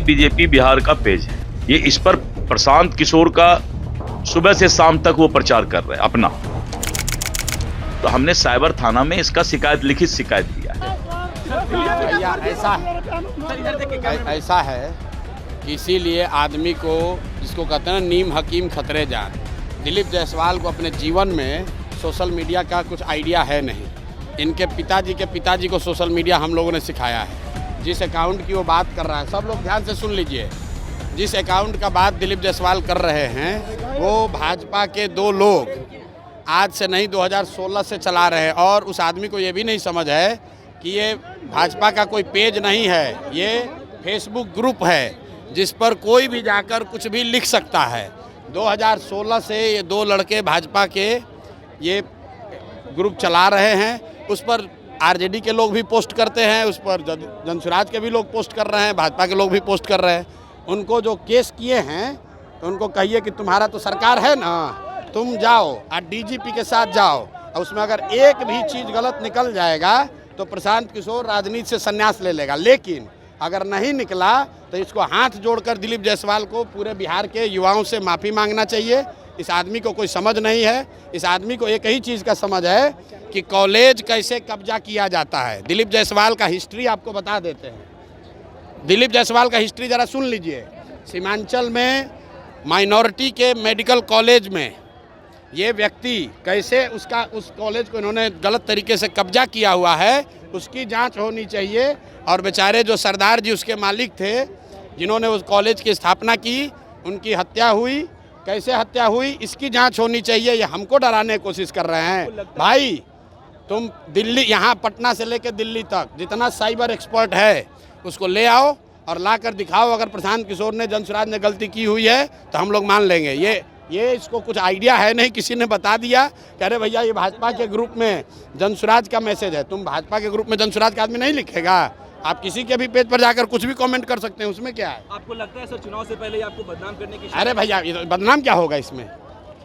BJP Bihar का page है, ये इस पर प्रशांत किशोर का सुबह से शाम तक वो प्रचार कर रहे हैं अपना। तो हमने साइबर थाना में इसका लिखित शिकायत दिया है। ऐसा है कि इसीलिए आदमी को, जिसको कहते हैं ना नीम हकीम खतरे जान, दिलीप जायसवाल को अपने जीवन में सोशल मीडिया का कुछ आइडिया है नहीं। इनके पिताजी को सोशल मीडिया हम लोगों ने सिखाया है। जिस अकाउंट की वो बात कर रहा है, सब लोग ध्यान से सुन लीजिए, जिस अकाउंट का बात दिलीप जायसवाल कर रहे हैं वो भाजपा के 2 लोग आज से नहीं 2016 से चला रहे हैं। और उस आदमी को ये भी नहीं समझ है कि ये भाजपा का कोई पेज नहीं है, ये फेसबुक ग्रुप है जिस पर कोई भी जाकर कुछ भी लिख सकता है। 2016 से ये 2 लड़के भाजपा के ये ग्रुप चला रहे हैं। उस पर आरजेडी के लोग भी पोस्ट करते हैं, उस पर जनसुराज के भी लोग पोस्ट कर रहे हैं, भाजपा के लोग भी पोस्ट कर रहे हैं। उनको जो केस किए हैं तो उनको कहिए कि तुम्हारा तो सरकार है ना, तुम जाओ और डीजीपी के साथ जाओ, और उसमें अगर एक भी चीज़ गलत निकल जाएगा तो प्रशांत किशोर राजनीति से संन्यास ले लेगा। लेकिन अगर नहीं निकला तो इसको हाथ जोड़कर दिलीप जायसवाल को पूरे बिहार के युवाओं से माफ़ी मांगना चाहिए। इस आदमी को कोई समझ नहीं है। इस आदमी को एक ही चीज़ का समझ है कि कॉलेज कैसे कब्जा किया जाता है। दिलीप जायसवाल का हिस्ट्री आपको बता देते हैं। दिलीप जायसवाल का हिस्ट्री ज़रा सुन लीजिए। सीमांचल में माइनॉरिटी के मेडिकल कॉलेज में ये व्यक्ति कैसे उस कॉलेज को इन्होंने गलत तरीके से कब्जा किया हुआ है, उसकी जांच होनी चाहिए। और बेचारे जो सरदार जी उसके मालिक थे, जिन्होंने उस कॉलेज की स्थापना की, उनकी हत्या हुई, कैसे हत्या हुई, इसकी जांच होनी चाहिए। ये हमको डराने की कोशिश कर रहे हैं। भाई तुम दिल्ली, यहाँ पटना से लेकर दिल्ली तक जितना साइबर एक्सपर्ट है उसको ले आओ और ला कर दिखाओ। अगर प्रशांत किशोर ने, जनसुराज ने गलती की हुई है तो हम लोग मान लेंगे। ये इसको कुछ आइडिया है नहीं, किसी ने बता दिया कि अरे भैया ये भाजपा के ग्रुप में जनसुराज का मैसेज है। तुम भाजपा के ग्रुप में जनसुराज का आदमी नहीं लिखेगा। आप किसी के भी पेज पर जाकर कुछ भी कमेंट कर सकते हैं, उसमें क्या है? आपको लगता है सर चुनाव से पहले आपको बदनाम करने की? अरे भैया बदनाम क्या होगा इसमें?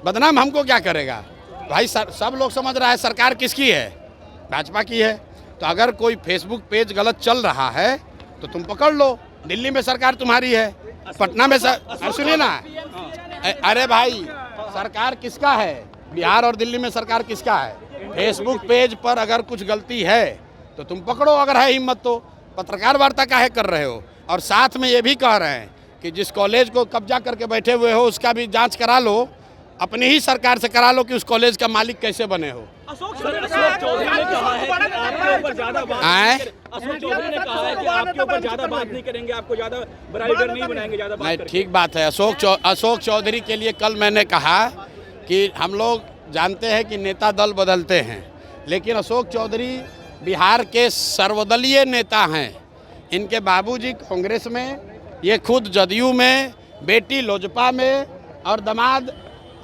बदनाम हमको क्या करेगा भाई? सब लोग समझ रहा है सरकार किसकी है, भाजपा की है। तो अगर कोई फेसबुक पेज गलत चल रहा है तो तुम पकड़ लो। दिल्ली में सरकार तुम्हारी है, पटना में सुनिए ना। अरे भाई सरकार किसका है? बिहार और दिल्ली में सरकार किसका है? फेसबुक पेज पर अगर कुछ गलती है तो तुम पकड़ो, अगर है हिम्मत तो। पत्रकार वार्ता काहे कर रहे हो? और साथ में ये भी कह रहे हैं कि जिस कॉलेज को कब्जा करके बैठे हुए हो उसका भी जांच करा लो, अपनी ही सरकार से करा लो कि उस कॉलेज का मालिक कैसे बने हो। अशोक चौधरी ने कहा है कि आपके ऊपर ज्यादा बात नहीं करेंगे, आपको ज्यादा बराबर नहीं बनाएंगे, ज्यादा बात नहीं। ठीक बात है। अशोक चौधरी के लिए कल मैंने कहा कि हम लोग जानते हैं कि नेता दल बदलते हैं, लेकिन अशोक चौधरी बिहार के सर्वदलीय नेता हैं। इनके बाबूजी कांग्रेस में, ये खुद जदयू में, बेटी लोजपा में और दामाद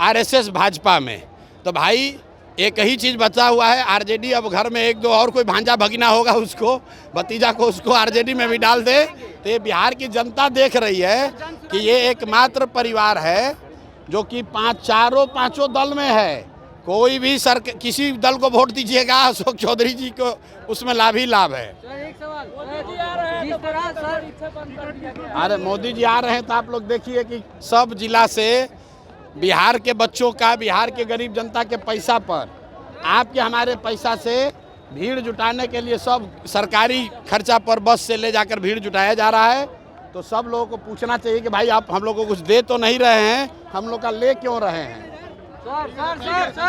आरएसएस भाजपा में। तो भाई एक ही चीज़ बचा हुआ है, आरजेडी। अब घर में 1-2 और कोई भांजा भगीना होगा, उसको भतीजा को उसको आरजेडी में भी डाल दे। तो ये बिहार की जनता देख रही है कि ये एकमात्र परिवार है जो कि पांचों दल में है। कोई भी किसी दल को वोट दीजिएगा, अशोक चौधरी जी को उसमें लाभ ही लाभ है। अरे मोदी जी आ रहे हैं तो आप लोग देखिए कि सब जिला से बिहार के बच्चों का, बिहार के गरीब जनता के पैसा पर, आपके हमारे पैसा से भीड़ जुटाने के लिए सब सरकारी खर्चा पर बस से ले जाकर भीड़ जुटाया जा रहा है। तो सब लोगों को पूछना चाहिए कि भाई आप हम लोग को कुछ दे तो नहीं रहे हैं, हम लोग का ले क्यों रहे हैं?